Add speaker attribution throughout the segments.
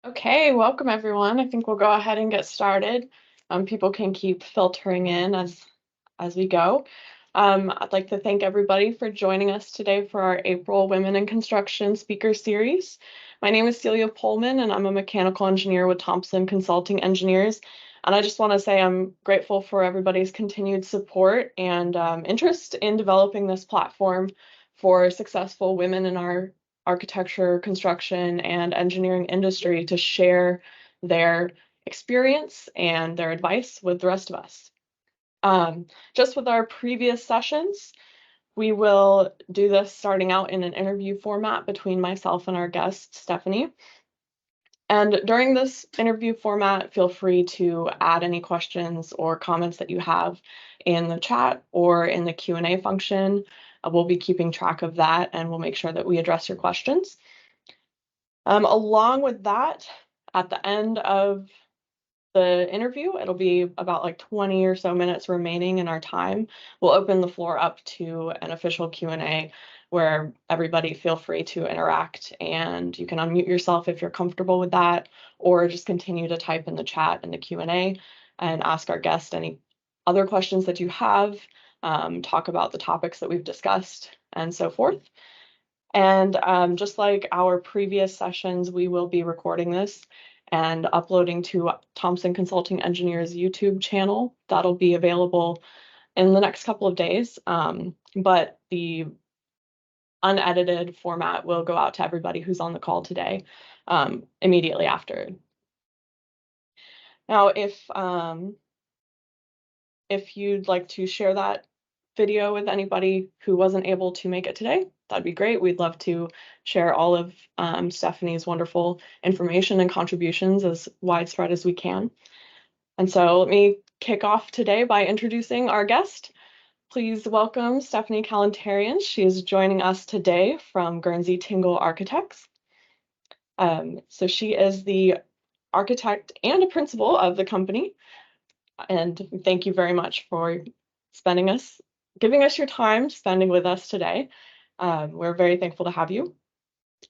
Speaker 1: Okay, welcome everyone. I think we'll go ahead and get started. People can keep filtering in as we go. I'd like to thank everybody for joining us today for our April Women in Construction Speaker Series. My name is Celia Polman, and I'm a mechanical engineer with Thompson Consulting Engineers. And I just want to say I'm grateful for everybody's continued support and interest in developing this platform for successful women in our architecture, construction, and engineering industry to share their experience and their advice with the rest of us. Just with our previous sessions, we will do this starting out in an interview format between myself and our guest, Stephanie. And during this interview format, feel free to add any questions or comments that you have in the chat or in the Q&A function. We'll be keeping track of that, and we'll make sure that we address your questions. Along with that, at the end of the interview, it'll be about like 20 or so minutes remaining in our time. We'll open the floor up to an official Q&A where everybody feel free to interact, and you can unmute yourself if you're comfortable with that, or just continue to type in the chat in the Q&A and ask our guest any other questions that you have, talk about the topics that we've discussed, and so forth. And just like our previous sessions, we will be recording this and uploading to Thompson Consulting Engineers YouTube channel. That'll be available in the next couple of days, but the unedited format will go out to everybody who's on the call today immediately after. Now, if you'd like to share that video with anybody who wasn't able to make it today, that'd be great. We'd love to share all of Stephanie's wonderful information and contributions as widespread as we can. And so let me kick off today by introducing our guest. Please welcome Stephanie Kalantarians. She is joining us today from GurnseyTingle Architects. So she is the architect and a principal of the company. And thank you very much for giving us your time, spending with us today. We're very thankful to have you.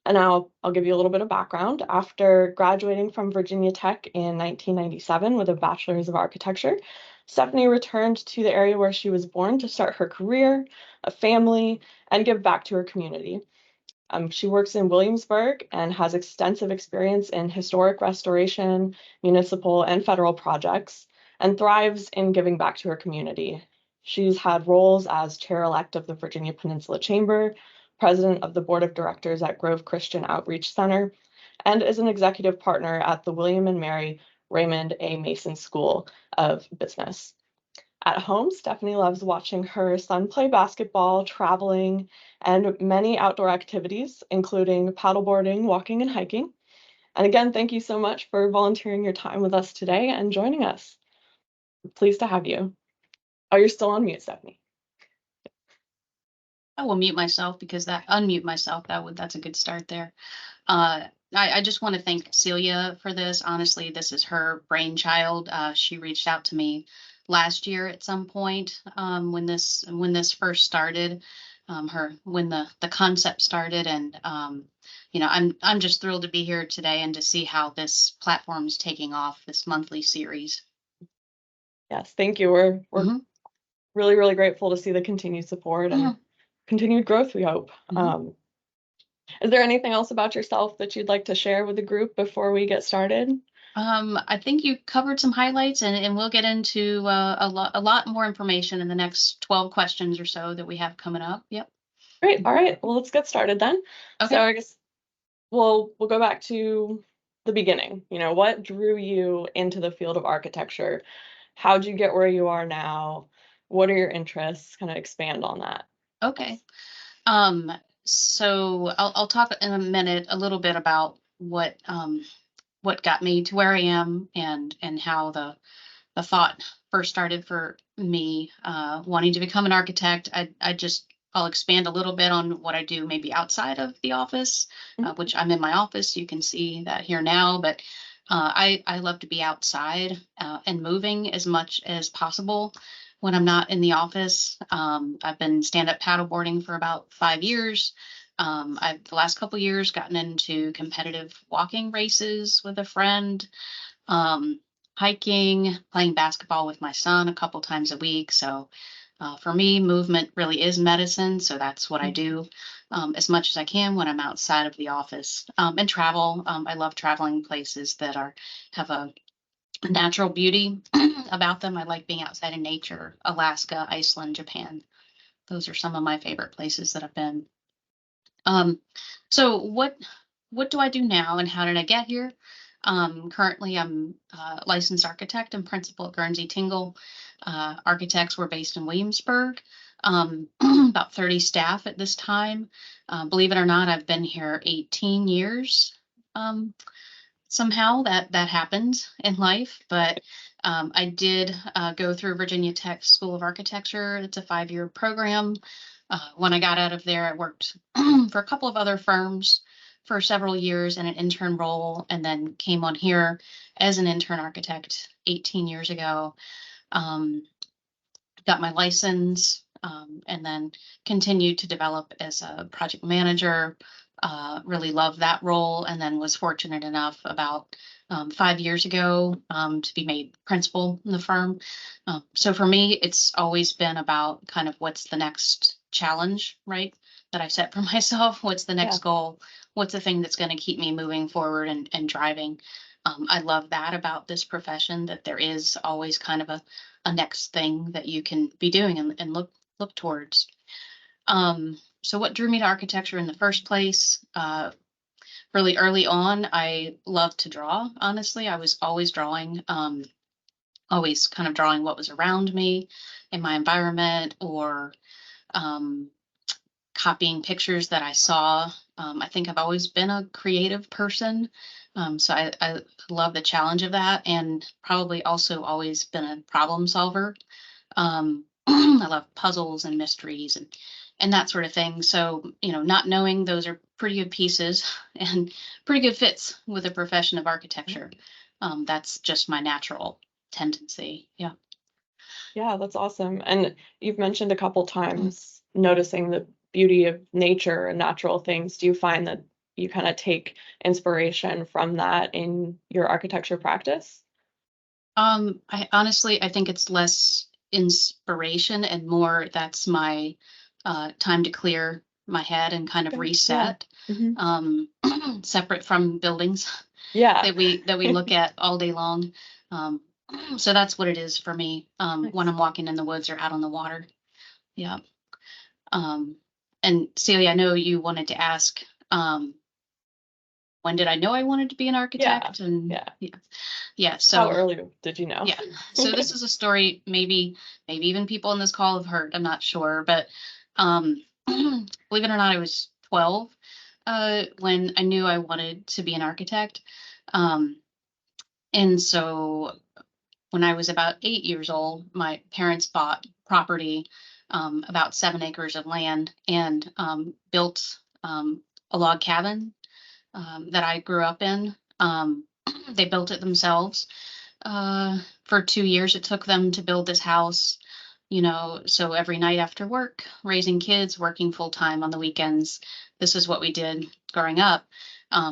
Speaker 1: And now I'll give you a little bit of background. After graduating from Virginia Tech in 1997 with a bachelor's of architecture, Stephanie returned to the area where she was born to start her career, a family, and give back to her community. She works in Williamsburg and has extensive experience in historic restoration, municipal, and federal projects, and thrives in giving back to her community. She's had roles as chair-elect of the Virginia Peninsula Chamber, president of the board of directors at Grove Christian Outreach Center, and is an executive partner at the William and Mary Raymond A. Mason School of Business. At home, Stephanie loves watching her son play basketball, traveling, and many outdoor activities, including paddleboarding, walking, and hiking. And again, thank you so much for volunteering your time with us today and joining us. Pleased to have you. Oh, you're still on mute, Stephanie.
Speaker 2: I will mute myself because unmute myself. That's a good start there. I just want to thank Celia for this. Honestly, this is her brainchild. She reached out to me last year at some point when this first started, when the concept started, and I'm just thrilled to be here today and to see how this platform is taking off, this monthly series.
Speaker 1: Yes, thank you. We're really, really grateful to see the continued support and continued growth, we hope. Is there anything else about yourself that you'd like to share with the group before we get started?
Speaker 2: I think you covered some highlights, and we'll get into a lot more information in the next 12 questions or so that we have coming up. Yep.
Speaker 1: Great. All right. Well, let's get started then. Okay. So I guess we'll go back to the beginning. What drew you into the field of architecture? How'd you get where you are now? What are your interests? Kind of expand on that.
Speaker 2: Okay. So I'll talk in a minute a little bit about what got me to where I am and how the thought first started for me wanting to become an architect. I'll expand a little bit on what I do maybe outside of the office, which I'm in my office. You can see that here now, but I love to be outside and moving as much as possible when I'm not in the office. I've been stand-up paddleboarding for about 5 years. I've the last couple years gotten into competitive walking races with a friend, um, hiking, playing basketball with my son a couple times a week. So for me, movement really is medicine. So that's what I do as much as I can when I'm outside of the office, and travel. I love traveling places that have a natural beauty about them. I like being outside in nature. Alaska, Iceland, Japan. Those are some of my favorite places that I've been. Um, so what do I do now and how did I get here? Currently, I'm a licensed architect and principal at GurnseyTingle. Architects were based in Williamsburg. About 30 staff at this time. Believe it or not, I've been here 18 years. Um, Somehow that happens in life, but I did go through Virginia Tech School of Architecture. It's a 5-year program. When I got out of there, I worked for a couple of other firms for several years in an intern role, and then came on here as an intern architect 18 years ago. Um, got my license, and then continued to develop as a project manager. Really loved that role, and then was fortunate enough about 5 years ago to be made principal in the firm. So for me, it's always been about kind of what's the next challenge, right? That I set for myself. What's the
Speaker 1: Yeah.
Speaker 2: next goal? What's the thing that's going to keep me moving forward and driving? I love that about this profession, that there is always kind of a next thing that you can be doing and look towards. So what drew me to architecture in the first place? Really early on, I loved to draw. Honestly, I was always drawing, always kind of drawing what was around me in my environment, or um, copying pictures that I saw. I think I've always been a creative person. So I love the challenge of that, and probably also always been a problem solver. I love puzzles and mysteries and that sort of thing. So, not knowing those are pretty good pieces and pretty good fits with the profession of architecture. That's just my natural tendency. Yeah.
Speaker 1: Yeah, that's awesome. And you've mentioned a couple times noticing the beauty of nature and natural things. Do you find that you kind of take inspiration from that in your architecture practice?
Speaker 2: I honestly, I think it's less inspiration and more that's my time to clear my head and kind of
Speaker 1: Okay. Yeah.
Speaker 2: reset.
Speaker 1: Hmm.
Speaker 2: Um, separate from buildings
Speaker 1: Yeah.
Speaker 2: that we look at all day long. Um, so that's what it is for me when
Speaker 1: Nice.
Speaker 2: I'm walking in the woods or out on the water. Yeah. Um, and Celia, I know you wanted to ask, when did I know I wanted to be an
Speaker 1: Yeah.
Speaker 2: architect? And
Speaker 1: Yeah.
Speaker 2: yeah, yeah.
Speaker 1: How
Speaker 2: So
Speaker 1: early did you know?
Speaker 2: yeah. So this is a story maybe even people in this call have heard. I'm not sure, but believe it or not, I was 12 when I knew I wanted to be an architect. Um, and so when I was about 8 years old, my parents bought property, about 7 acres of land, and built a log cabin that I grew up in. They built it themselves. For 2 years, it took them to build this house. So every night after work, raising kids, working full time on the weekends, this is what we did growing up.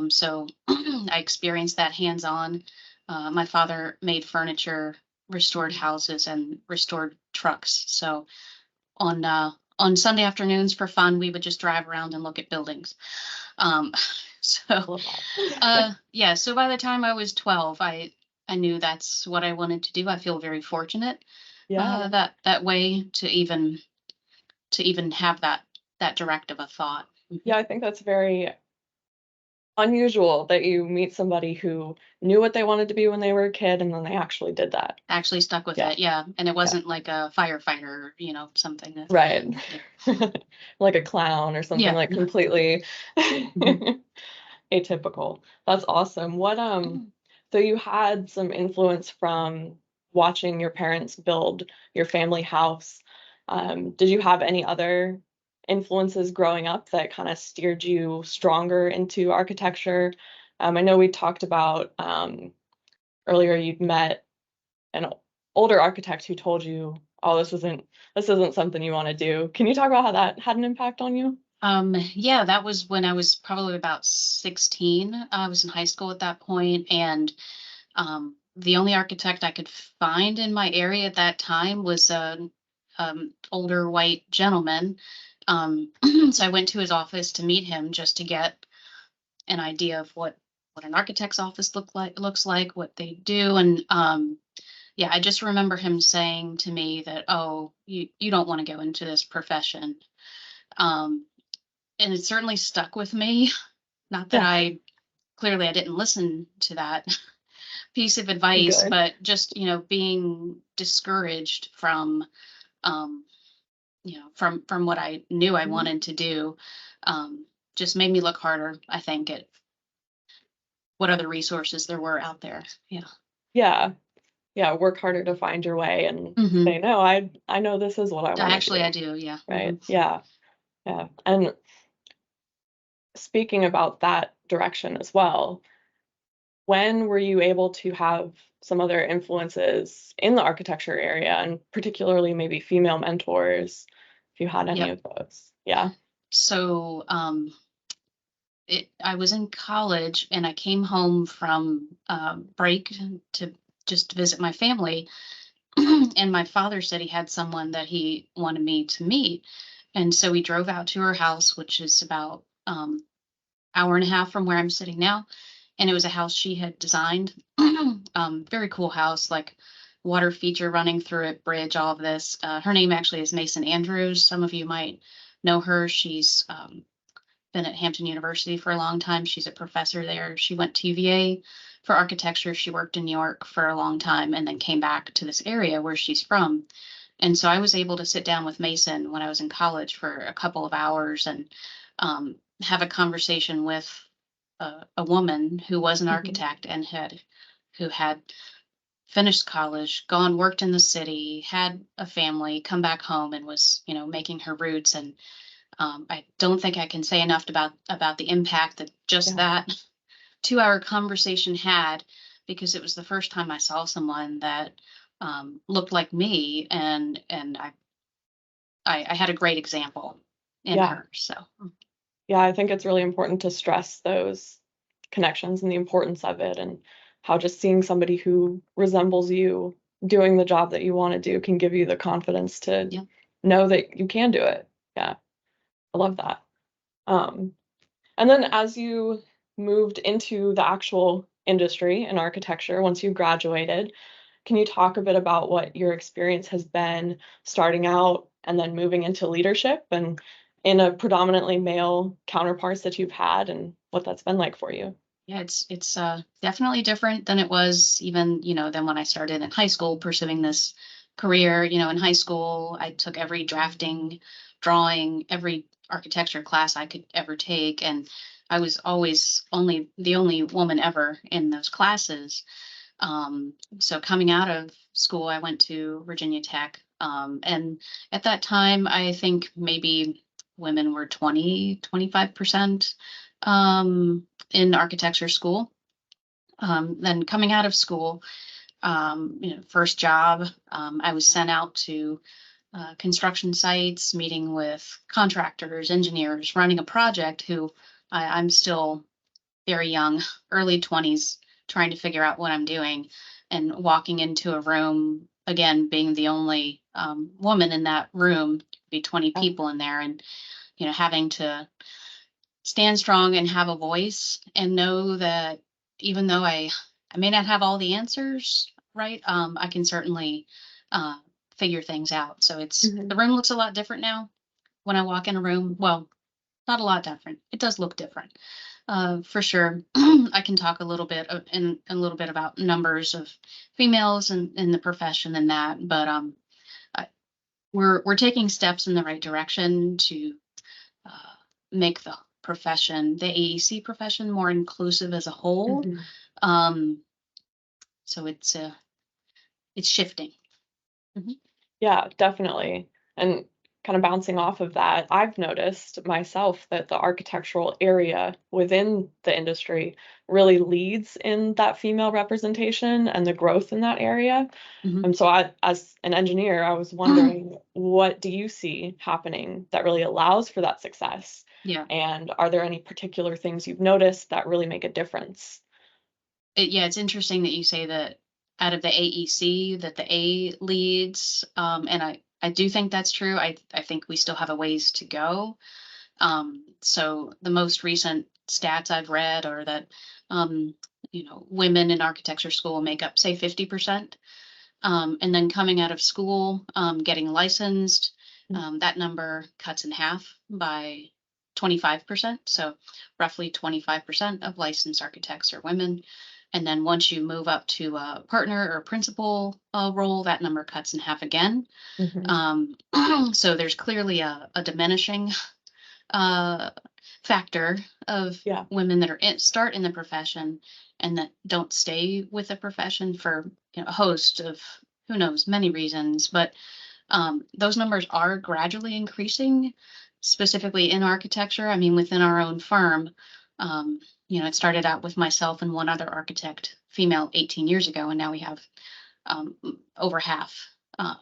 Speaker 2: So I experienced that hands on. My father made furniture, restored houses, and restored trucks. So on Sunday afternoons for fun, we would just drive around and look at buildings. Um, so
Speaker 1: Love that.
Speaker 2: yeah. So by the time I was 12, I knew that's what I wanted to do. I feel very fortunate
Speaker 1: Yeah.
Speaker 2: that way to even have that direct of a thought. Mhm.
Speaker 1: Yeah, I think that's very unusual that you meet somebody who knew what they wanted to be when they were a kid and then they actually did that.
Speaker 2: Actually stuck with
Speaker 1: Yeah.
Speaker 2: it, yeah. And it
Speaker 1: Yeah.
Speaker 2: wasn't like a firefighter, something that,
Speaker 1: Right.
Speaker 2: yeah,
Speaker 1: Like a clown or something
Speaker 2: yeah.
Speaker 1: like completely
Speaker 2: Mhm.
Speaker 1: atypical. That's awesome. So you had some influence from watching your parents build your family house. Did you have any other influences growing up that kind of steered you stronger into architecture? I know we talked about earlier you'd met an older architect who told you, "Oh, this isn't something you want to do." Can you talk about how that had an impact on you?
Speaker 2: Yeah, that was when I was probably about 16. I was in high school at that point, and the only architect I could find in my area at that time was a older white gentleman. So I went to his office to meet him just to get an idea of what an architect's office looks like, what they do, and yeah, I just remember him saying to me that, "Oh, you don't want to go into this profession," um, and it certainly stuck with me. Not that
Speaker 1: Yeah,
Speaker 2: I didn't listen to that piece of advice,
Speaker 1: good.
Speaker 2: but just, being discouraged from, um, from what I knew I
Speaker 1: Mhm.
Speaker 2: wanted to do, um, just made me look harder, I think, at what other resources there were out there. Yeah.
Speaker 1: Yeah, yeah, work harder to find your way and
Speaker 2: Hmm.
Speaker 1: say, "No, I know this is what I wanna
Speaker 2: Actually, I
Speaker 1: do."
Speaker 2: do. Yeah. Hmm.
Speaker 1: Right? Yeah, yeah, and speaking about that direction as well, when were you able to have some other influences in the architecture area, and particularly maybe female mentors, if you had any
Speaker 2: Yep.
Speaker 1: of those? Yeah.
Speaker 2: So, I was in college and I came home from break to just visit my family. And my father said he had someone that he wanted me to meet. And so we drove out to her house, which is about hour and a half from where I'm sitting now. And it was a house she had designed. Very cool house, like water feature running through it, bridge, all of this. Her name actually is Mason Andrews. Some of you might know her. She's been at Hampton University for a long time. She's a professor there. She went to UVA for architecture. She worked in New York for a long time and then came back to this area where she's from. And so I was able to sit down with Mason when I was in college for a couple of hours and have a conversation with a woman who was an
Speaker 1: Mhm.
Speaker 2: architect and who had finished college, gone, worked in the city, had a family, come back home, and was, making her roots. And I don't think I can say enough about the impact that just
Speaker 1: Yeah.
Speaker 2: that 2 hour conversation had, because it was the first time I saw someone that looked like me, and I had a great example in
Speaker 1: Yeah.
Speaker 2: her. So
Speaker 1: Yeah, I think it's really important to stress those connections and the importance of it, and how just seeing somebody who resembles you doing the job that you wanna do can give you the confidence to
Speaker 2: yeah.
Speaker 1: know that you can do it. Yeah, I love that. Um, and then as you moved into the actual industry in architecture, once you graduated, can you talk a bit about what your experience has been starting out and then moving into leadership and in a predominantly male counterparts that you've had and what that's been like for you?
Speaker 2: Yeah, it's definitely different than it was even, than when I started in high school pursuing this career. In high school, I took every drafting, drawing, every architecture class I could ever take, and I was always only the only woman ever in those classes. So coming out of school, I went to Virginia Tech, and at that time, I think maybe women were 25% in architecture school. Then coming out of school, first job, I was sent out to construction sites, meeting with contractors, engineers, running a project who I'm still very young, early 20s, trying to figure out what I'm doing, and walking into a room, again, being the only woman in that room, be 20
Speaker 1: Yeah.
Speaker 2: people in there, and, having to stand strong and have a voice and know that even though I may not have all the answers, right, I can certainly uh, figure things out. So the
Speaker 1: Mhm.
Speaker 2: room looks a lot different now when I walk in a room. Well, not a lot different. It does look different, for sure. I can talk a little bit in a little bit about numbers of females in the profession and that, but I, we're taking steps in the right direction to uh, make the profession, the AEC profession, more inclusive as a whole.
Speaker 1: Mhm.
Speaker 2: Um, so it's shifting. Mhm.
Speaker 1: Yeah, definitely. And kind of bouncing off of that, I've noticed myself that the architectural area within the industry really leads in that female representation and the growth in that area.
Speaker 2: Mhm.
Speaker 1: And so as an engineer, I was wondering, what do you see happening that really allows for that success?
Speaker 2: Yeah.
Speaker 1: And are there any particular things you've noticed that really make a difference?
Speaker 2: Yeah, it's interesting that you say that out of the AEC that the A leads, and I do think that's true. I think we still have a ways to go. So the most recent stats I've read are that, um, women in architecture school make up, say, 50%. And then coming out of school, getting licensed, that number cuts in half by 25%. So roughly 25% of licensed architects are women. And then once you move up to a partner or principal role, that number cuts in half again.
Speaker 1: Mm-hmm.
Speaker 2: So there's clearly a diminishing uh, factor of
Speaker 1: Yeah.
Speaker 2: women that start in the profession and that don't stay with the profession for a host of, who knows, many reasons. But those numbers are gradually increasing, specifically in architecture. I mean, within our own firm, um, it started out with myself and one other architect, female, 18 years ago, and now we have over half.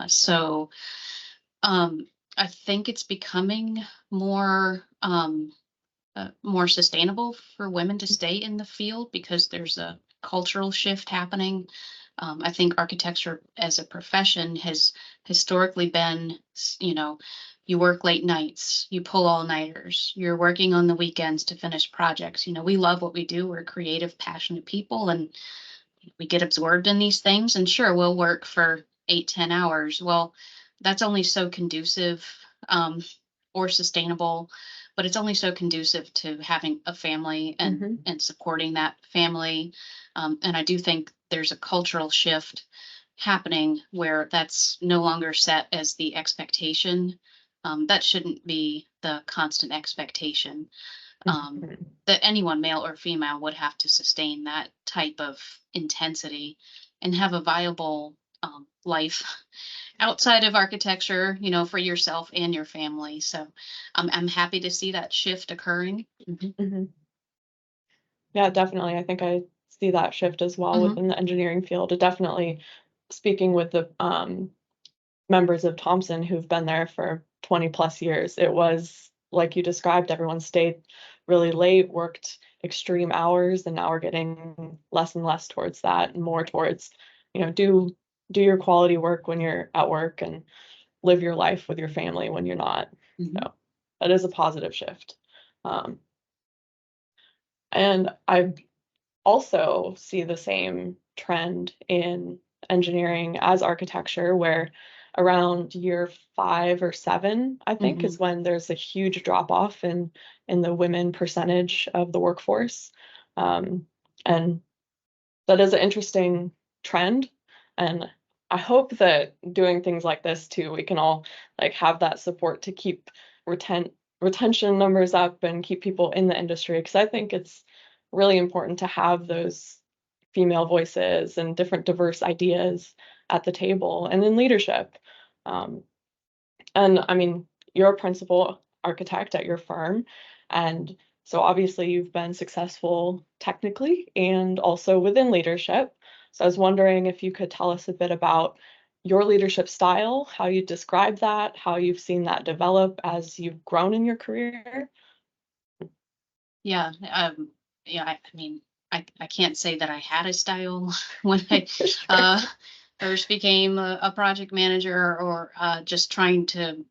Speaker 2: So um, I think it's becoming more sustainable for women to stay in the field because there's a cultural shift happening. I think architecture as a profession has historically been, you work late nights, you pull all nighters, you're working on the weekends to finish projects. We love what we do. We're creative, passionate people, and we get absorbed in these things. And sure, we'll work for 8, 10 hours. Well, that's only so conducive um, or sustainable, but it's only so conducive to having a family and
Speaker 1: Mm-hmm.
Speaker 2: supporting that family. And I do think there's a cultural shift happening where that's no longer set as the expectation. That shouldn't be the constant expectation, um,
Speaker 1: Mm-hmm.
Speaker 2: that anyone, male or female, would have to sustain that type of intensity and have a viable life outside of architecture, for yourself and your family. So I'm happy to see that shift occurring.
Speaker 1: Mm-hmm. Yeah, definitely. I think I see that shift as well
Speaker 2: Hmm.
Speaker 1: within the engineering field. It definitely, speaking with the members of Thompson who've been there for 20 plus years, it was like you described, everyone stayed really late, worked extreme hours, and now we're getting less and less towards that and more towards, do your quality work when you're at work and live your life with your family when you're not.
Speaker 2: Hmm.
Speaker 1: So that is a positive shift. Um, and I also see the same trend in engineering as architecture, where around year 5 or 7, I think,
Speaker 2: Hmm.
Speaker 1: is when there's a huge drop off in the women percentage of the workforce. And that is an interesting trend. And I hope that doing things like this too, we can all like have that support to keep retent retention numbers up and keep people in the industry. Because I think it's really important to have those female voices and different diverse ideas at the table and in leadership. Um, and I mean, you're a principal architect at your firm. And so obviously you've been successful technically and also within leadership. So I was wondering if you could tell us a bit about your leadership style, how you describe that, how you've seen that develop as you've grown in your career.
Speaker 2: Yeah. I mean, I can't say that I had a style when I
Speaker 1: Sure.
Speaker 2: uh, first became a project manager or just trying to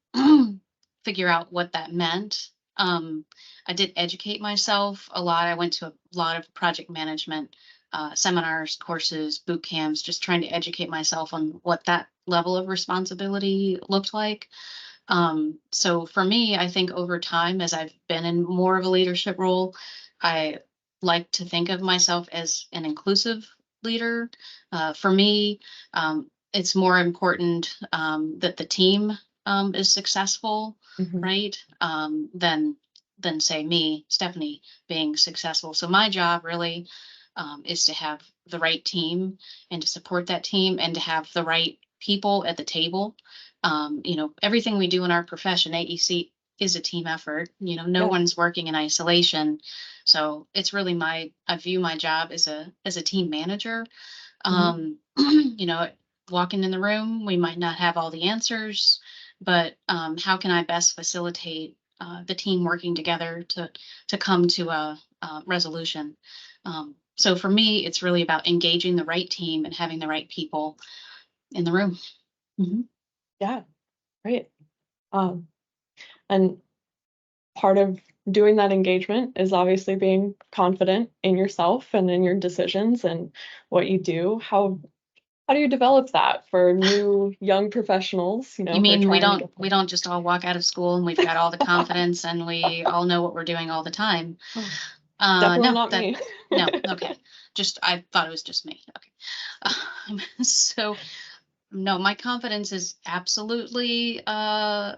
Speaker 2: figure out what that meant. I did educate myself a lot. I went to a lot of project management seminars, courses, boot camps, just trying to educate myself on what that level of responsibility looked like. So for me, I think over time, as I've been in more of a leadership role, I like to think of myself as an inclusive leader. For me, it's more important that the team is successful,
Speaker 1: Mhm.
Speaker 2: right? Than say me, Stephanie, being successful. So my job really is to have the right team and to support that team and to have the right people at the table. Everything we do in our profession, AEC, is a team effort. No
Speaker 1: Yeah.
Speaker 2: one's working in isolation. So it's really I view my job as a team manager.
Speaker 1: Mhm.
Speaker 2: Walking in the room, we might not have all the answers, but how can I best facilitate the team working together to come to a, resolution. So for me, it's really about engaging the right team and having the right people in the room. Mhm.
Speaker 1: Yeah, great. Um, and part of doing that engagement is obviously being confident in yourself and in your decisions and what you do. How do you develop that for new young professionals,
Speaker 2: You
Speaker 1: who are
Speaker 2: mean
Speaker 1: trying to get
Speaker 2: we don't just all walk out of school and we've got all the confidence and we all know what we're doing all the time?
Speaker 1: Oh, definitely
Speaker 2: No,
Speaker 1: not
Speaker 2: that
Speaker 1: me.
Speaker 2: no, okay. Just I thought it was just me. Okay. So no, my confidence is absolutely uh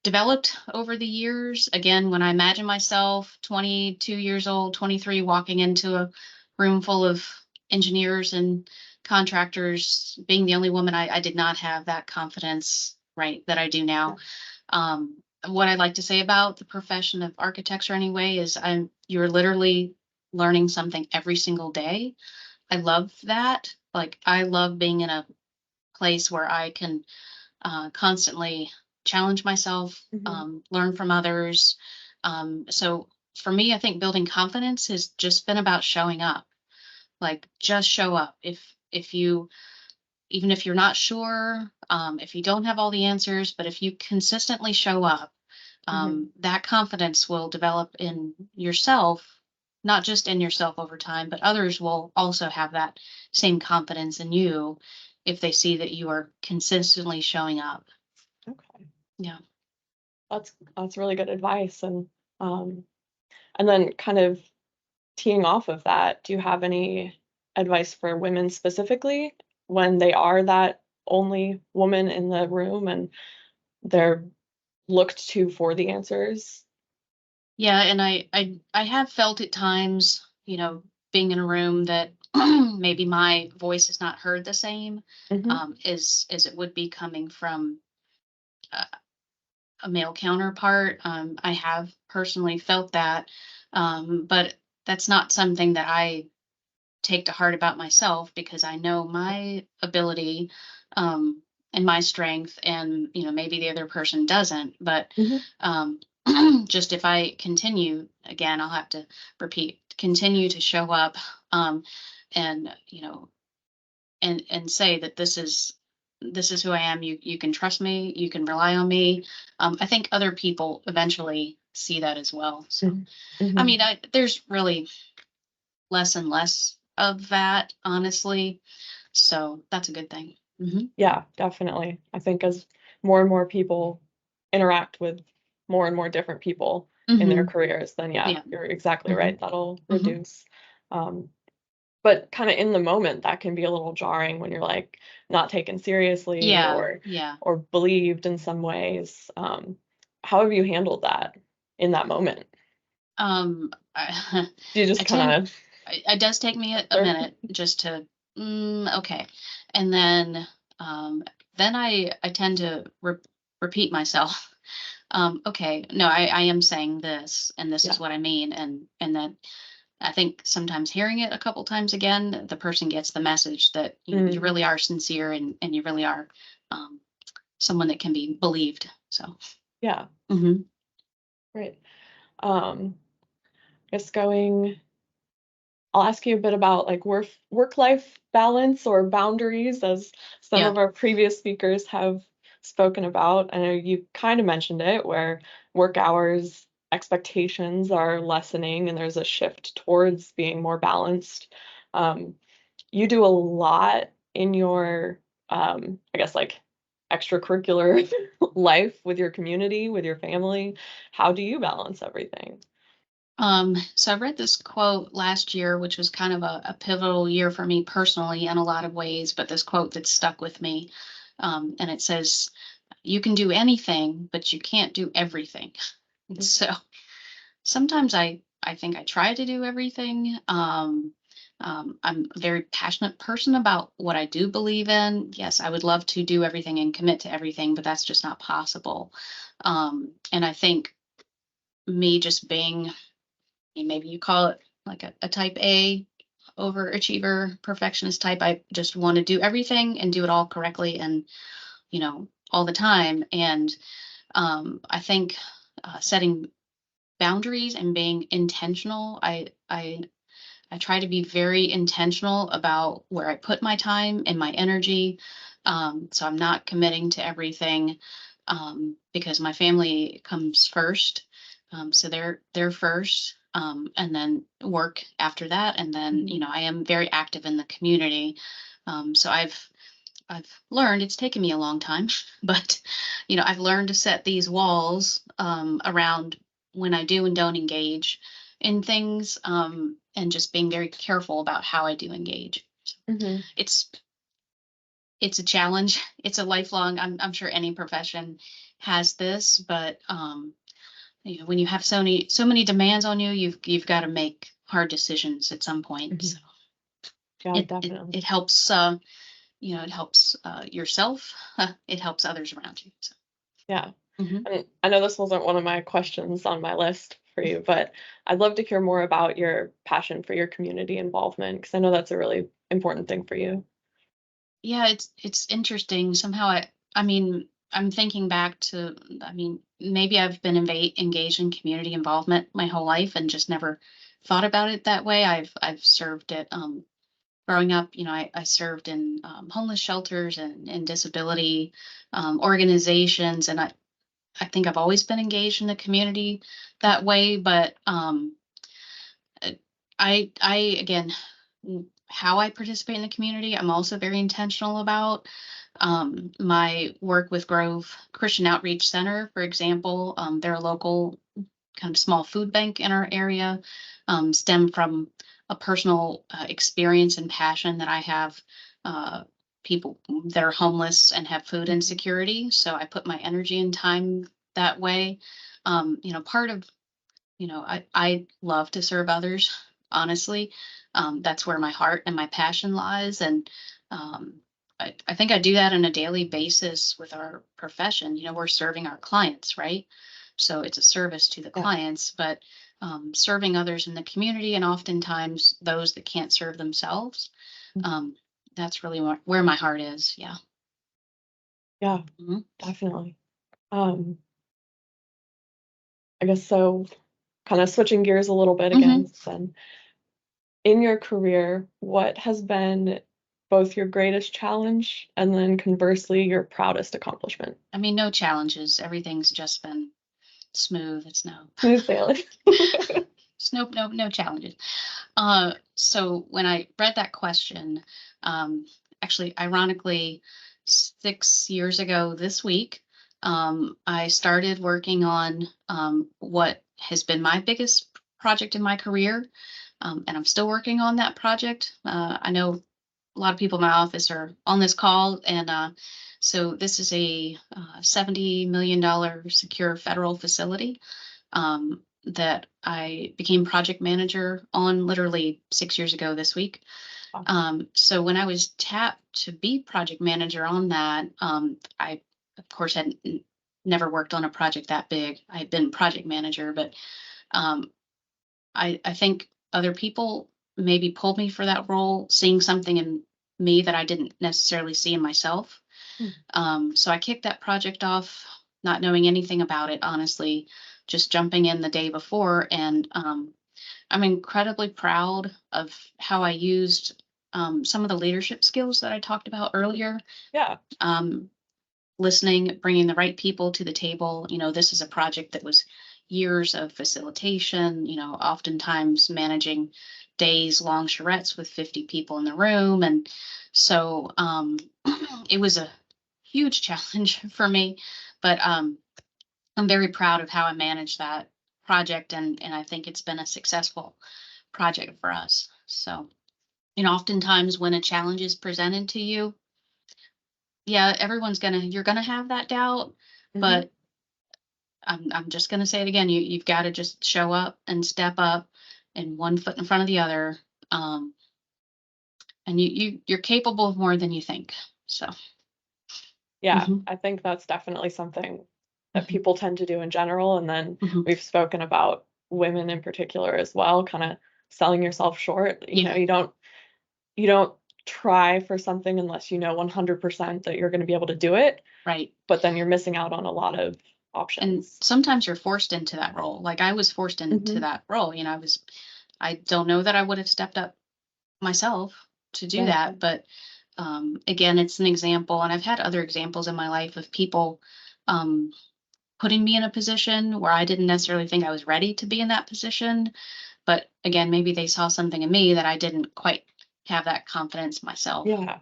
Speaker 2: developed over the years. Again, when I imagine myself 22 years old, 23, walking into a room full of engineers and contractors, being the only woman, I did not have that confidence, right, that I do now. What I like to say about the profession of architecture anyway is you're literally learning something every single day. I love that. Like I love being in a place where I can constantly challenge myself,
Speaker 1: Mhm.
Speaker 2: learn from others. So for me, I think building confidence has just been about showing up. Like just show up. If you even if you're not sure, if you don't have all the answers, but if you consistently show up,
Speaker 1: Mhm.
Speaker 2: that confidence will develop in yourself, not just in yourself over time, but others will also have that same confidence in you if they see that you are consistently showing up.
Speaker 1: Okay.
Speaker 2: Yeah.
Speaker 1: That's really good advice. Um, and then kind of teeing off of that, do you have any advice for women specifically when they are that only woman in the room and they're looked to for the answers?
Speaker 2: Yeah, and I have felt at times, being in a room that maybe my voice is not heard the same
Speaker 1: Mhm.
Speaker 2: as it would be coming from a, a male counterpart. I have personally felt that, but that's not something that I take to heart about myself because I know my ability um, and my strength, and maybe the other person doesn't. But
Speaker 1: Mhm.
Speaker 2: um, just if I continue, again, I'll have to repeat, continue to show up, and and say that this is who I am. You can trust me. You can rely on me. I think other people eventually see that as well. So
Speaker 1: Mhm.
Speaker 2: I
Speaker 1: Mhm.
Speaker 2: mean, there's really less and less of that, honestly. So that's a good thing.
Speaker 1: Yeah, definitely. I think as more and more people interact with more and more different people in their
Speaker 2: Hmm.
Speaker 1: careers, then yeah,
Speaker 2: Yeah.
Speaker 1: you're exactly
Speaker 2: Hmm.
Speaker 1: right. That'll
Speaker 2: Hmm.
Speaker 1: reduce. Um, but kind of in the moment, that can be a little jarring when you're like not taken seriously
Speaker 2: Yeah.
Speaker 1: or
Speaker 2: Yeah.
Speaker 1: believed in some ways. How have you handled that in that moment?
Speaker 2: I,
Speaker 1: Do you just
Speaker 2: I tend,
Speaker 1: kind of
Speaker 2: it does take me a
Speaker 1: or
Speaker 2: minute just to, okay. And then I tend to repeat myself. Okay, no, I am saying this, and this is
Speaker 1: yeah.
Speaker 2: what I mean. And that I think sometimes hearing it a couple times again, the person gets the message that you
Speaker 1: Mm,
Speaker 2: really are sincere and you really are um, someone that can be believed. So,
Speaker 1: yeah,
Speaker 2: mhm.
Speaker 1: great. Just going I'll ask you a bit about like work-life balance or boundaries, as some
Speaker 2: Yeah.
Speaker 1: of our previous speakers have spoken about. I know you kind of mentioned it, where work hours expectations are lessening and there's a shift towards being more balanced. Um, you do a lot in your, I guess, like extracurricular life with your community, with your family. How do you balance everything?
Speaker 2: So I read this quote last year, which was kind of a pivotal year for me personally in a lot of ways, but this quote that stuck with me. And it says, "You can do anything, but you can't do everything." And
Speaker 1: Mm,
Speaker 2: so sometimes I think I try to do everything. I'm a very passionate person about what I do believe in. Yes, I would love to do everything and commit to everything, but that's just not possible. And I think me just being, maybe you call it like a type A overachiever, perfectionist type. I just want to do everything and do it all correctly and all the time. And I think setting boundaries and being intentional. I try to be very intentional about where I put my time and my energy. So I'm not committing to everything because my family comes first. So they're first, and then work after that. And then,
Speaker 1: Mhm.
Speaker 2: I am very active in the community. So I've learned, it's taken me a long time, but I've learned to set these walls around when I do and don't engage in things, and just being very careful about how I do engage.
Speaker 1: Mhm.
Speaker 2: It's it's a challenge. It's a lifelong. I'm sure any profession has this, but when you have so many demands on you, you've got to make hard decisions at some point. So
Speaker 1: Mhm. Yeah,
Speaker 2: it
Speaker 1: definitely.
Speaker 2: helps. It helps yourself. It helps others around you. So.
Speaker 1: Yeah.
Speaker 2: Mhm.
Speaker 1: And I know this wasn't one of my questions on my list for you, but I'd love to hear more about your passion for your community involvement because I know that's a really important thing for you.
Speaker 2: Yeah, it's interesting. Somehow I mean, I'm thinking back to, I mean, maybe I've been engaged in community involvement my whole life and just never thought about it that way. I've served at growing up, I served in homeless shelters and disability organizations, and I think I've always been engaged in the community that way. But uh, I again, how I participate in the community, I'm also very intentional about. My work with Grove Christian Outreach Center, for example, they're a local kind of small food bank in our area, stem from a personal experience and passion that I have. Uh, People that are homeless and have food
Speaker 1: Mhm.
Speaker 2: insecurity. So I put my energy and time that way. Part of I love to serve others, honestly. That's where my heart and my passion lies. And I think I do that on a daily basis with our profession. We're serving our clients, right? So it's a service to the
Speaker 1: Yeah.
Speaker 2: clients, but serving others in the community and oftentimes those that can't serve themselves.
Speaker 1: Mhm.
Speaker 2: Um, that's really where my heart is. Yeah.
Speaker 1: Yeah,
Speaker 2: Mhm.
Speaker 1: definitely. Um, I guess so kind of switching gears a little bit
Speaker 2: Mhm.
Speaker 1: again, then in your career, what has been both your greatest challenge and then conversely your proudest accomplishment?
Speaker 2: I mean, no challenges. Everything's just been smooth. It's no.
Speaker 1: Smooth sailing.
Speaker 2: No challenges. So when I read that question, um, actually, ironically, 6 years ago this week, I started working on what has been my biggest project in my career, and I'm still working on that project. I know a lot of people in my office are on this call, and so this is a $70 million secure federal facility that I became project manager on literally 6 years ago this week.
Speaker 1: Wow.
Speaker 2: So when I was tapped to be project manager on that, I of course had never worked on a project that big. I had been project manager, but um, I think other people maybe pulled me for that role, seeing something in me that I didn't necessarily see in myself.
Speaker 1: Mm.
Speaker 2: So I kicked that project off, not knowing anything about it, honestly, just jumping in the day before. And I'm incredibly proud of how I used some of the leadership skills that I talked about earlier.
Speaker 1: Yeah.
Speaker 2: Um, Listening, bringing the right people to the table. This is a project that was years of facilitation, oftentimes managing days long charrettes with 50 people in the room. And so it was a huge challenge for me, but I'm very proud of how I managed that project. And I think it's been a successful project for us. So, oftentimes when a challenge is presented to you, yeah, you're gonna have that doubt,
Speaker 1: Mhm.
Speaker 2: but I'm just gonna say it again. You've got to just show up and step up and one foot in front of the other. Um, and you're capable of more than you think. So,
Speaker 1: Yeah,
Speaker 2: mhm,
Speaker 1: I think that's definitely something that
Speaker 2: mhm,
Speaker 1: people tend to do in general, and then
Speaker 2: mhm.
Speaker 1: we've spoken about women in particular as well, kinda selling yourself short.
Speaker 2: Yeah,
Speaker 1: You don't try for something unless you know 100% that you're gonna be able to do it,
Speaker 2: right.
Speaker 1: but then you're missing out on a lot of options.
Speaker 2: sometimes you're forced into that role. Like I was forced into that role. I don't know that I would have stepped up myself to do that, but again, it's an example, and I've had other examples in my life of people putting me in a position where I didn't necessarily think I was ready to be in that position. But again, maybe they saw something in me that I didn't quite have that confidence myself.
Speaker 1: Yeah.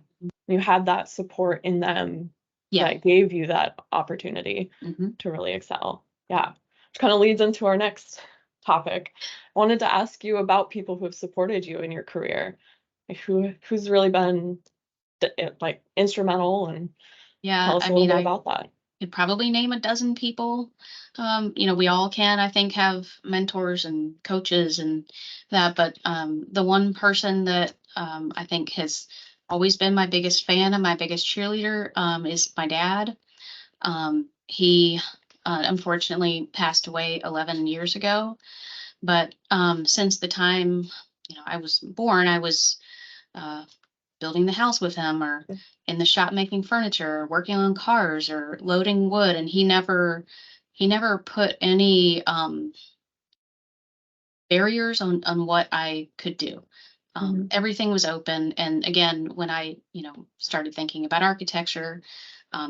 Speaker 1: You had that support in them
Speaker 2: Yeah.
Speaker 1: that gave you that opportunity to really excel. Yeah. Which kind of leads into our next topic. I wanted to ask you about people who have supported you in your career. Like who's really been like instrumental, and tell us a little bit about that.
Speaker 2: Could probably name a dozen people. We all can, I think, have mentors and coaches and that, but the one person that I think has always been my biggest fan and my biggest cheerleader is my dad. He unfortunately passed away 11 years ago, but since the time I was born, I was uh, building the house with him, or in the shop making furniture, or working on cars, or loading wood, and he never put any barriers on what I could do. Everything was open. And again, when I started thinking about architecture,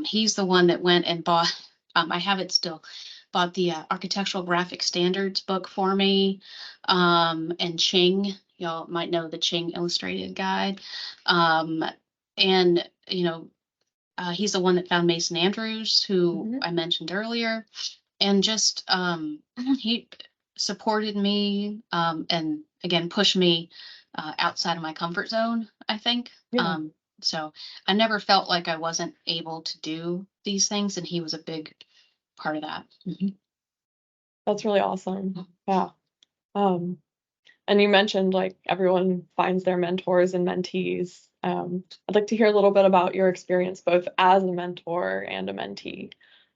Speaker 2: he's the one that went and bought I have it still, bought the architectural graphic standards book for me, and Ching. Y'all might know the Ching Illustrated Guide. And he's the one that found Mason Andrews, who I mentioned earlier, and just he supported me, and again pushed me outside of my comfort zone, I think. So I never felt like I wasn't able to do these things, and he was a big part of that.
Speaker 1: That's really awesome. Yeah. And you mentioned like everyone finds their mentors and mentees. I'd like to hear a little bit about your experience both as a mentor and a mentee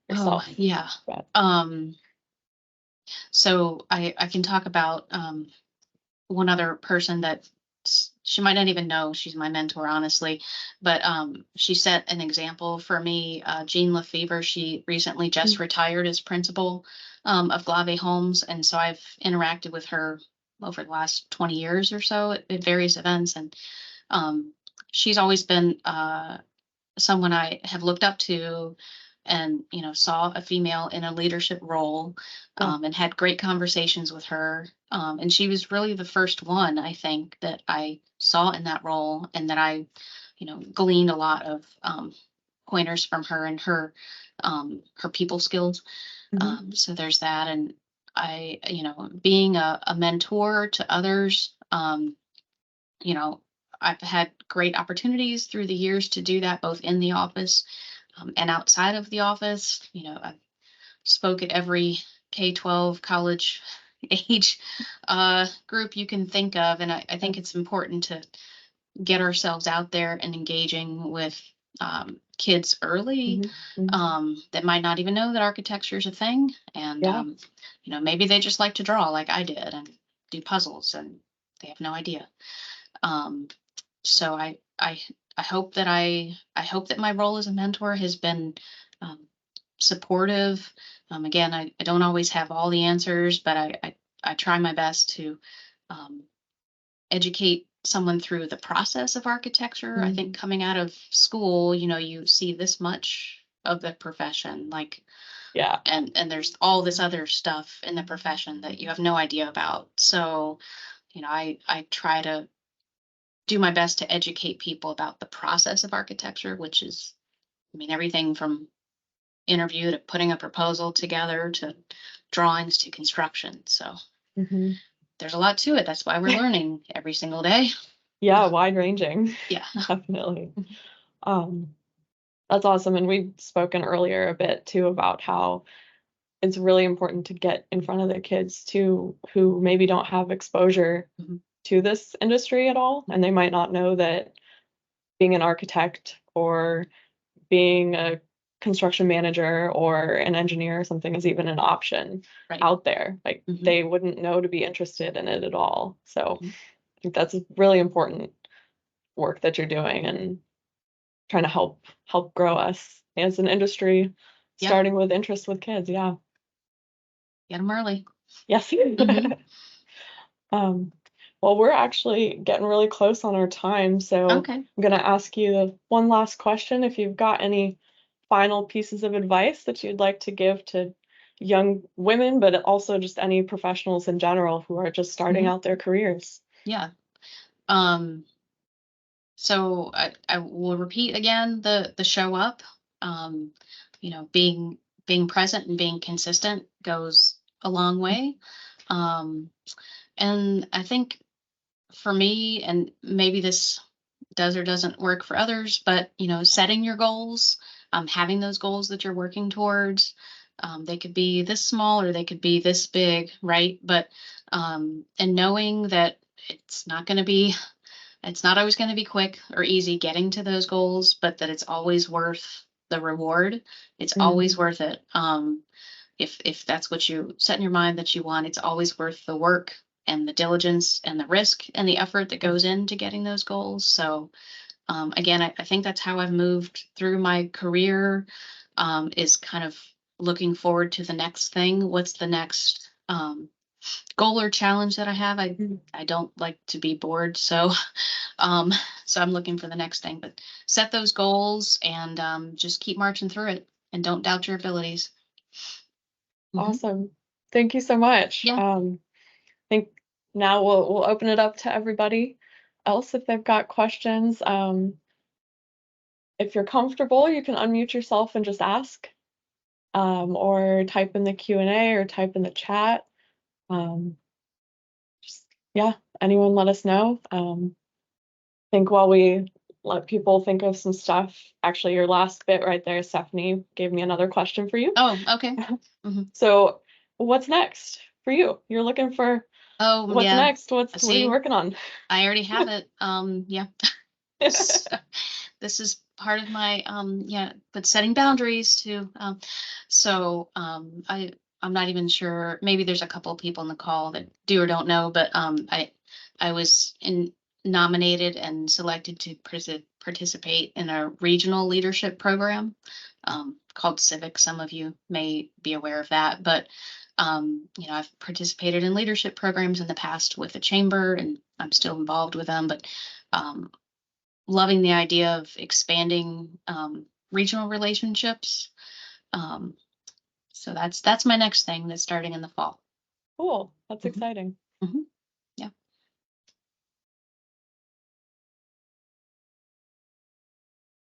Speaker 1: yourself.
Speaker 2: Oh, yeah. So I can talk about one other person that she might not even know she's my mentor, honestly, but she set an example for me. Jean Lefevre, she recently just retired as principal of Glave Homes, and so I've interacted with her over the last 20 years or so at various events, and she's always been someone I have looked up to, and saw a female in a leadership role, and had great conversations with her, and she was really the first one, I think, that I saw in that role, and that I gleaned a lot of pointers from her, and her people skills. So there's that. And I being a mentor to others, I've had great opportunities through the years to do that, both in the office and outside of the office. I spoke at every K-12 college age group you can think of. And I think it's important to get ourselves out there and engaging with kids early, that might not even know that architecture is a thing. And, maybe they just like to draw like I did and do puzzles, and they have no idea. So I hope that I hope that my role as a mentor has been supportive. Again, I don't always have all the answers, but I try my best to educate someone through the process of architecture. I think coming out of school, you see this much of the profession, like, and there's all this other stuff in the profession that you have no idea about. So, I try to do my best to educate people about the process of architecture, which is, everything from interview to putting a proposal together to drawings to construction. So there's a lot to it. That's why we're learning every single day.
Speaker 1: Yeah, wide ranging.
Speaker 2: Yeah.
Speaker 1: Definitely. That's awesome. And we've spoken earlier a bit too about how it's really important to get in front of the kids too, who maybe don't have exposure to this industry at all. And they might not know that being an architect or being a construction manager or an engineer or something is even an option out there. Like they wouldn't know to be interested in it at all. So I think that's really important work that you're doing, and trying to help grow us as an industry, starting with interest with kids. Yeah.
Speaker 2: Get them early.
Speaker 1: Yes.
Speaker 2: Mhm.
Speaker 1: Well, we're actually getting really close on our time, so
Speaker 2: Okay.
Speaker 1: I'm going to ask you the one last question. If you've got any final pieces of advice that you'd like to give to young women, but also just any professionals in general who are just starting
Speaker 2: Mhm.
Speaker 1: out their careers.
Speaker 2: Yeah. Um, so I will repeat again the show up. Um, being present and being consistent goes a long way. Um, and I think for me, and maybe this does or doesn't work for others, but setting your goals, having those goals that you're working towards, they could be this small or they could be this big, right? But and knowing that it's not going to be, it's not always going to be quick or easy getting to those goals, but that it's always worth the reward. It's always worth it. If that's what you set in your mind that you want, it's always worth the work and the diligence and the risk and the effort that goes into getting those goals. So again, I think that's how I've moved through my career, is kind of looking forward to the next thing. What's the next goal or challenge that I have? I don't like to be bored, so um, so I'm looking for the next thing. But set those goals and just keep marching through it, and don't doubt your abilities. Mhm.
Speaker 1: Awesome. Thank you so much.
Speaker 2: Yeah.
Speaker 1: I think now we'll open it up to everybody else if they've got questions. If you're comfortable, you can unmute yourself and just ask, or type in the Q&A or type in the chat. Um, just, yeah, anyone let us know. Think while we let people think of some stuff, actually your last bit right there, Stephanie, gave me another question for you.
Speaker 2: Oh, okay. Hmm.
Speaker 1: So what's next for you? You're looking for
Speaker 2: Oh,
Speaker 1: what's
Speaker 2: yeah.
Speaker 1: next?
Speaker 2: I
Speaker 1: What are you
Speaker 2: see.
Speaker 1: working on?
Speaker 2: I already have it. Yeah. So this is part of my yeah, but setting boundaries too. So I'm not even sure. Maybe there's a couple of people in the call that do or don't know, but I was nominated and selected to participate in a regional leadership program called Civic. Some of you may be aware of that, but I've participated in leadership programs in the past with the chamber, and I'm still involved with them, but um, loving the idea of expanding regional relationships. Um, so that's my next thing that's starting in the fall.
Speaker 1: Cool. That's
Speaker 2: Hmm.
Speaker 1: exciting.
Speaker 2: Hmm. Yeah.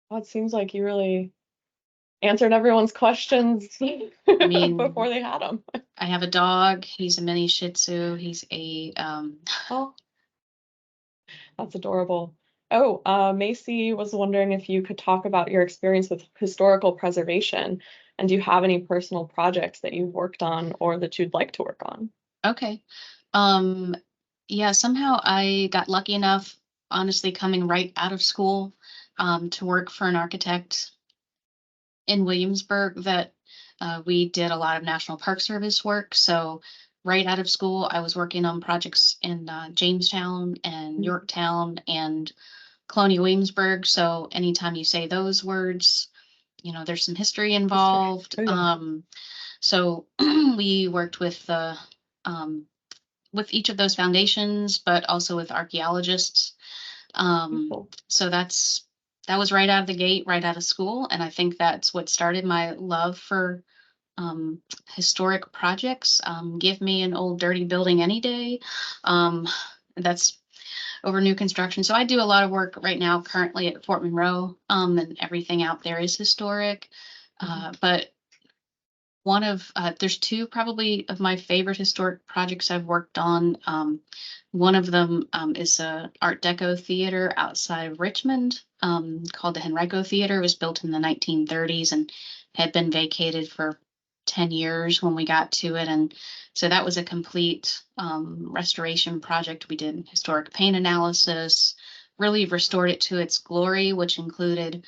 Speaker 1: Well, it seems like you really answered everyone's questions
Speaker 2: I mean,
Speaker 1: before they had them.
Speaker 2: I have a dog. He's a mini Shih Tzu. He's a
Speaker 1: Oh, that's adorable. Oh, Macy was wondering if you could talk about your experience with historical preservation, and do you have any personal projects that you've worked on or that you'd like to work on?
Speaker 2: okay. Um, yeah. Somehow I got lucky enough, honestly, coming right out of school, to work for an architect in Williamsburg that we did a lot of National Park Service work. So right out of school, I was working on projects in Jamestown and Yorktown and Colonial Williamsburg. So anytime you say those words, there's some history
Speaker 1: History.
Speaker 2: involved.
Speaker 1: Oh yeah.
Speaker 2: So we worked um, with each of those foundations, but also with archaeologists.
Speaker 1: Beautiful.
Speaker 2: So that was right out of the gate, right out of school, and I think that's what started my love for um, historic projects. Give me an old dirty building any day. Um, that's over new construction. So I do a lot of work right now currently at Fort Monroe, and everything out there is historic. But there's two probably of my favorite historic projects I've worked on. One of them is a Art Deco theater outside of Richmond, called the Henrico Theater. It was built in the 1930s and had been vacated for 10 years when we got to it. And so that was a complete restoration project. We did historic paint analysis, really restored it to its glory, which included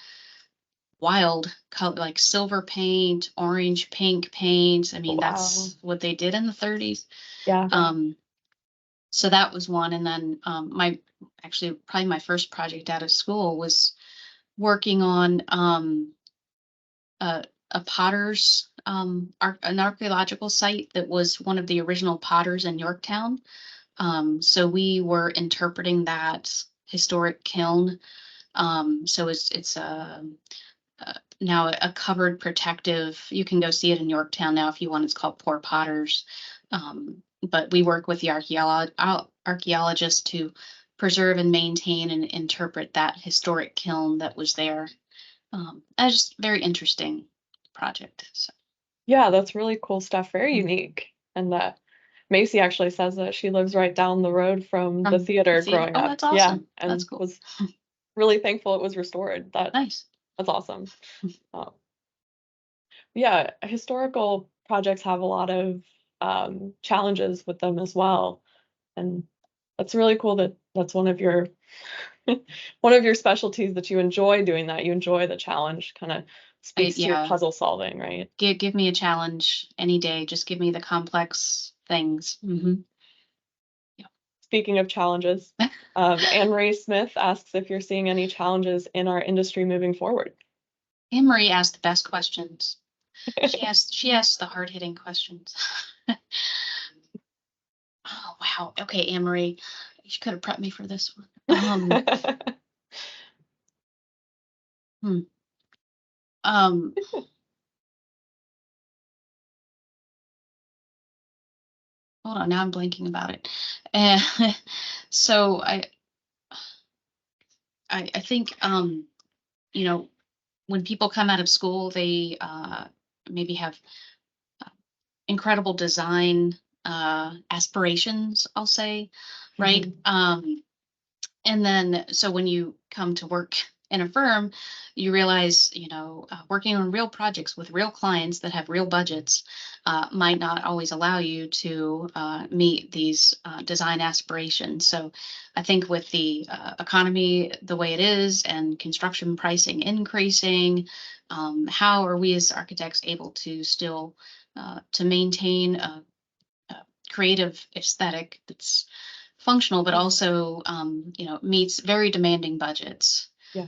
Speaker 2: wild color like silver paint, orange, pink paint. I mean,
Speaker 1: Wow.
Speaker 2: that's what they did in the 30s.
Speaker 1: Yeah.
Speaker 2: So that was one. And then my actually probably my first project out of school was working on a, a potter's, an archaeological site that was one of the original potters in Yorktown. So we were interpreting that historic kiln. So it's now a covered protective. You can go see it in Yorktown now if you want. It's called Poor Potters. But we work with the archaeologists to preserve and maintain and interpret that historic kiln that was there. That's just very interesting project. So.
Speaker 1: Yeah, that's really cool stuff. Very
Speaker 2: Mhm.
Speaker 1: unique. And Macy actually says that she lives right down the road from the
Speaker 2: From the
Speaker 1: theater
Speaker 2: theater.
Speaker 1: growing
Speaker 2: Oh,
Speaker 1: up.
Speaker 2: that's
Speaker 1: Yeah,
Speaker 2: awesome. That's
Speaker 1: and
Speaker 2: cool.
Speaker 1: was really thankful it was restored.
Speaker 2: Nice.
Speaker 1: That's awesome. Um, yeah, historical projects have a lot of challenges with them as well. And that's really cool that that's one of your one of your specialties, that you enjoy doing that. You enjoy the challenge, kind of speaks to your
Speaker 2: Yeah.
Speaker 1: puzzle solving, right?
Speaker 2: Give me a challenge any day. Just give me the complex things. Mm-hmm.
Speaker 1: Speaking of challenges, Anne Marie Smith asks if you're seeing any challenges in our industry moving forward.
Speaker 2: Anne Marie asked the best questions. She asked the hard hitting questions. Oh wow. Okay, Anne Marie, you could have prepped me for this one. Hmm. Um. Hold on. Now I'm blanking about it. Uh, so I think you know, when people come out of school, they maybe have incredible design aspirations, I'll say, right? And then, so when you come to work in a firm, you realize, working on real projects with real clients that have real budgets might not always allow you to meet these design aspirations. So I think with the economy the way it is and construction pricing increasing, how are we as architects able to still to maintain a creative aesthetic that's functional, but also, meets very demanding budgets.
Speaker 1: Yeah.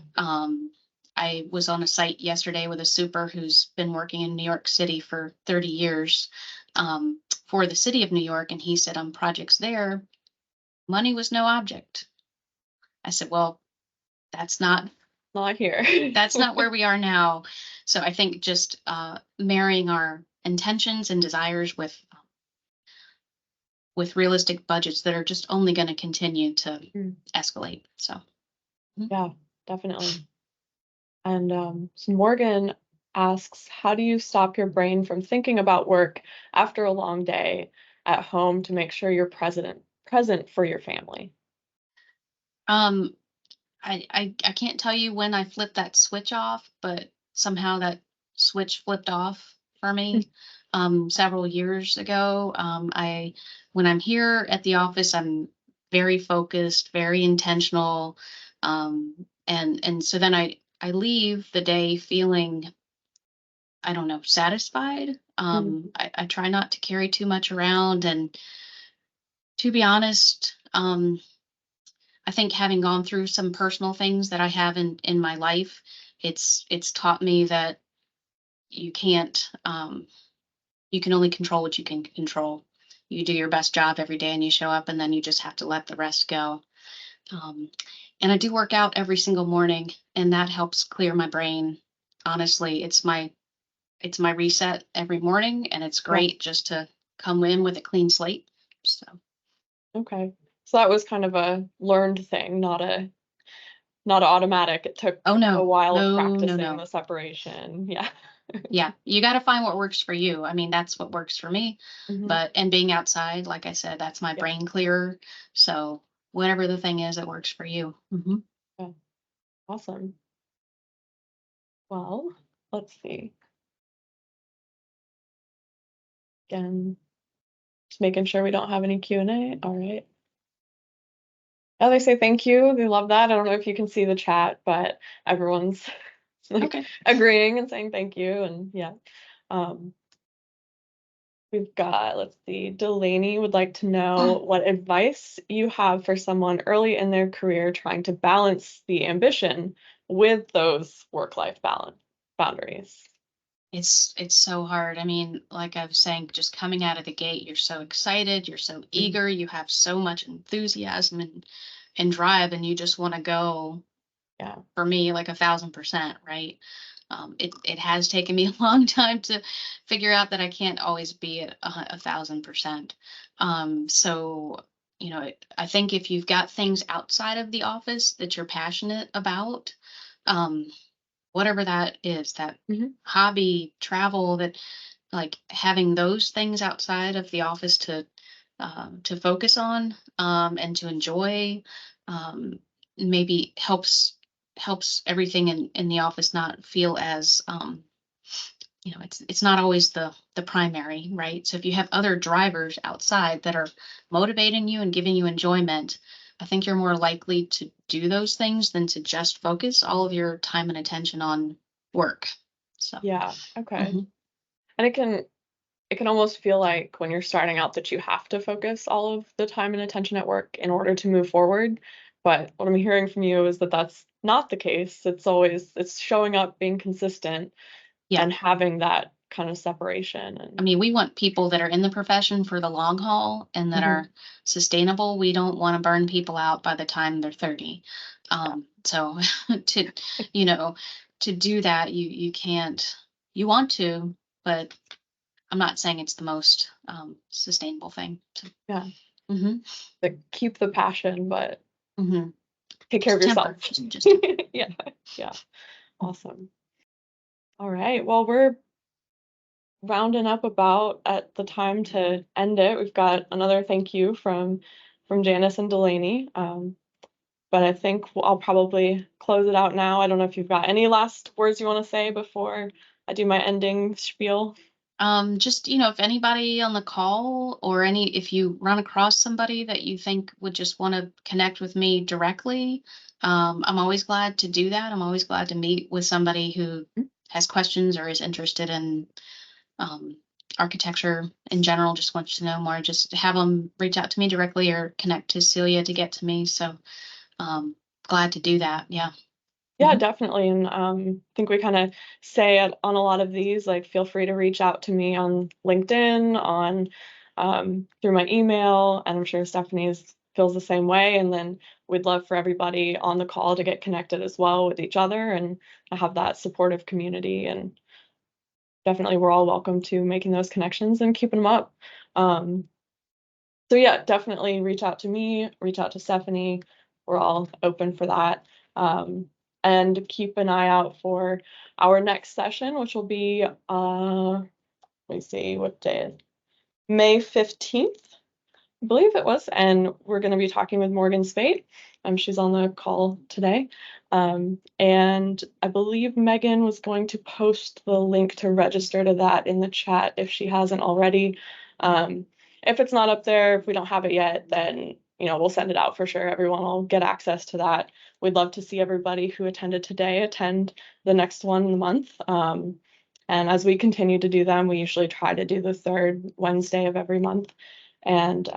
Speaker 2: I was on a site yesterday with a super who's been working in New York City for 30 years for the city of New York. And he said on projects there, money was no object. I said, well, that's not
Speaker 1: Not here.
Speaker 2: that's not where we are now. So I think just marrying our intentions and desires with realistic budgets that are just only going to continue to escalate. So.
Speaker 1: Yeah, definitely. And so Morgan asks, how do you stop your brain from thinking about work after a long day at home to make sure you're present for your family?
Speaker 2: Um, I can't tell you when I flipped that switch off, but somehow that switch flipped off for me several years ago. When I'm here at the office, I'm very focused, very intentional, and so then I leave the day feeling, I don't know, satisfied. I try not to carry too much around, and to be honest, I think having gone through some personal things that I have in my life, it's taught me that you can't you can only control what you can control. You do your best job every day and you show up, and then you just have to let the rest go. Um, and I do work out every single morning, and that helps clear my brain. Honestly, it's my reset every morning, and it's
Speaker 1: Yeah.
Speaker 2: great just to come in with a clean slate. So.
Speaker 1: Okay. So that was kind of a learned thing, not automatic. It took
Speaker 2: Oh
Speaker 1: a
Speaker 2: no,
Speaker 1: while of
Speaker 2: no, no,
Speaker 1: practicing
Speaker 2: no.
Speaker 1: the separation. Yeah.
Speaker 2: Yeah, you got to find what works for you. I mean, that's what works for me.
Speaker 1: Hmm.
Speaker 2: And being outside, like I said, that's my
Speaker 1: Yeah.
Speaker 2: brain clearer. So whatever the thing is that works for you.
Speaker 1: Yeah. Awesome. Well, let's see. Again, just making sure we don't have any Q&A. All right. Oh, they say thank you. They love that. I don't know if you can see the chat, but everyone's like
Speaker 2: Okay.
Speaker 1: agreeing and saying thank you. And yeah. Um, we've got, let's see, Delaney would like to know what advice you have for someone early in their career trying to balance the ambition with those work-life balance boundaries.
Speaker 2: It's so hard. I mean, like I was saying, just coming out of the gate, you're so excited, you're so
Speaker 1: Mhm.
Speaker 2: eager, you have so much enthusiasm and drive, and you just want to go,
Speaker 1: Yeah.
Speaker 2: for me, like 1,000%, right? It has taken me a long time to figure out that I can't always be at 1,000%. So, I think if you've got things outside of the office that you're passionate about, um, whatever that is, that
Speaker 1: Mhm.
Speaker 2: hobby, travel, that, like, having those things outside of the office to focus on, and to enjoy, um, maybe helps everything in the office not feel as, it's not always the primary, right? So if you have other drivers outside that are motivating you and giving you enjoyment, I think you're more likely to do those things than to just focus all of your time and attention on work. So,
Speaker 1: Yeah. Okay.
Speaker 2: mhm.
Speaker 1: And it can almost feel like when you're starting out that you have to focus all of the time and attention at work in order to move forward. But what I'm hearing from you is that that's not the case. It's showing up, being consistent,
Speaker 2: Yeah.
Speaker 1: and having that kind of separation.
Speaker 2: I
Speaker 1: And
Speaker 2: mean, we want people that are in the profession for the long haul and that
Speaker 1: Mhm.
Speaker 2: are sustainable. We don't want to burn people out by the time they're 30. So to, you know, to do that, you can't, you want to, but I'm not saying it's the most sustainable thing. So,
Speaker 1: Yeah,
Speaker 2: hmm
Speaker 1: keep the passion, but
Speaker 2: hmm
Speaker 1: take care
Speaker 2: just
Speaker 1: of
Speaker 2: temper,
Speaker 1: yourself.
Speaker 2: just temper.
Speaker 1: Yeah, yeah, awesome. All right, well, we're rounding up about at the time to end it. We've got another thank you from Janice and Delaney. But I think I'll probably close it out now. I don't know if you've got any last words you want to say before I do my ending spiel.
Speaker 2: Just, if anybody on the call or if you run across somebody that you think would just want to connect with me directly, I'm always glad to do that. I'm always glad to meet with somebody who
Speaker 1: Mm.
Speaker 2: has questions or is interested in um, architecture in general, just wants to know more. Just have them reach out to me directly or connect to Celia to get to me. So, um, glad to do that. Yeah.
Speaker 1: Yeah,
Speaker 2: hmm
Speaker 1: definitely. And I think we kind of say it on a lot of these, like feel free to reach out to me on LinkedIn, on through my email, and I'm sure Stephanie's feels the same way. And then we'd love for everybody on the call to get connected as well with each other and have that supportive community. And definitely we're all welcome to making those connections and keeping them up. Um, so yeah, definitely reach out to me, reach out to Stephanie. We're all open for that. Um, and keep an eye out for our next session, which will be let me see what day is May 15th. I believe it was, and we're going to be talking with Morgan Spate. She's on the call today. And I believe Megan was going to post the link to register to that in the chat if she hasn't already. If it's not up there, if we don't have it yet, then we'll send it out for sure. Everyone will get access to that. We'd love to see everybody who attended today attend the next one in the month. And as we continue to do them, we usually try to do the third Wednesday of every month. And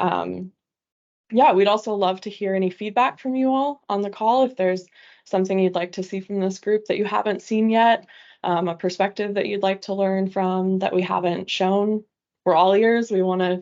Speaker 1: yeah, we'd also love to hear any feedback from you all on the call. If there's something you'd like to see from this group that you haven't seen yet, a perspective that you'd like to learn from that we haven't shown, we're all ears. We want to,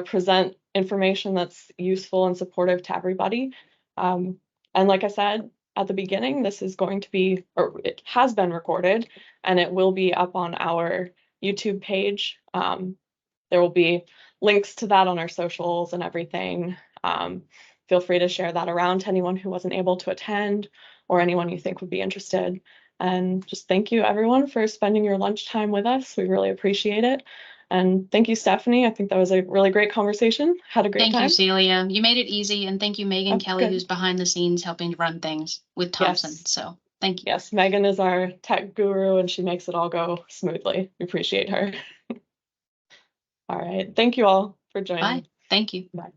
Speaker 1: present information that's useful and supportive to everybody. Um, and like I said at the beginning, this is going to be, or it has been recorded, and it will be up on our YouTube page. There will be links to that on our socials and everything. Um, Feel free to share that around to anyone who wasn't able to attend or anyone you think would be interested. And just thank you everyone for spending your lunchtime with us. We really appreciate it. And thank you, Stephanie. I think that was a really great conversation. Had a great
Speaker 2: Thank you,
Speaker 1: time.
Speaker 2: Celia. You made it easy. And thank you, Megan
Speaker 1: Oh,
Speaker 2: Kelly,
Speaker 1: good.
Speaker 2: who's behind the scenes helping run things with Thompson.
Speaker 1: Yes.
Speaker 2: So thank you.
Speaker 1: Yes. Megan is our tech guru and she makes it all go smoothly. We appreciate her. All right. Thank you all for
Speaker 2: Bye.
Speaker 1: joining.
Speaker 2: Thank you.
Speaker 1: Bye.